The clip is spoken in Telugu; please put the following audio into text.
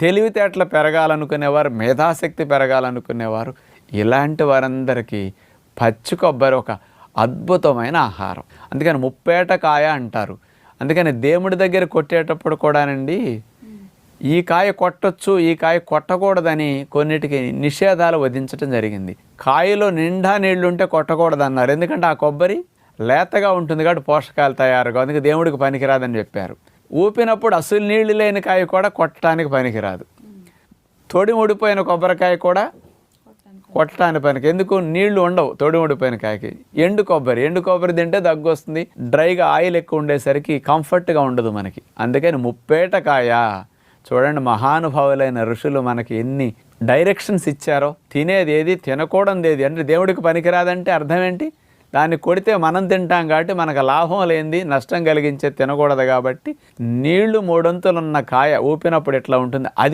తెలివితేటలు పెరగాలనుకునేవారు, మేధాశక్తి పెరగాలనుకునేవారు, ఇలాంటి వారందరికీ పచ్చి కొబ్బరి ఒక అద్భుతమైన ఆహారం. అందుకని ముప్పేట కాయ అంటారు. అందుకని దేవుడి దగ్గర కొట్టేటప్పుడు కూడానండి ఈ కాయ కొట్టొచ్చు, ఈ కాయ కొట్టకూడదని కొన్నిటికి నిషేధాలు విధించడం జరిగింది. కాయలో నిండా నీళ్లు ఉంటే కొట్టకూడదు అన్నారు. ఎందుకంటే ఆ కొబ్బరి లేతగా ఉంటుంది కాబట్టి పోషకాలు తయారుగా, అందుకే దేవుడికి పనికిరాదని చెప్పారు. ఊపినప్పుడు అసలు నీళ్లు లేని కాయ కూడా కొట్టడానికి పనికిరాదు. తొడి ముడిపోయిన కొబ్బరికాయ కూడా కొట్టడానికి పనికి, ఎందుకు నీళ్లు ఉండవు తొడి ముడిపోయిన కాయకి. ఎండు కొబ్బరి తింటే దగ్గు వస్తుంది, డ్రైగా ఆయిల్ ఎక్కువ ఉండేసరికి కంఫర్ట్గా ఉండదు మనకి. అందుకని ముప్పేట కాయ చూడండి, మహానుభావులైన ఋషులు మనకి ఎన్ని డైరెక్షన్స్ ఇచ్చారో. తినేది ఏది, తినకూడదు ఏది అంటే దేవుడికి పనికిరాదంటే అర్థం ఏంటి? దాన్ని కొడితే మనం తింటాం కాబట్టి మనకు లాభం లేనిది, నష్టం కలిగించే తినకూడదు కాబట్టి నీళ్లు 3 వంతులున్న కాయ ఊపినప్పుడు ఎట్లా ఉంటుంది అది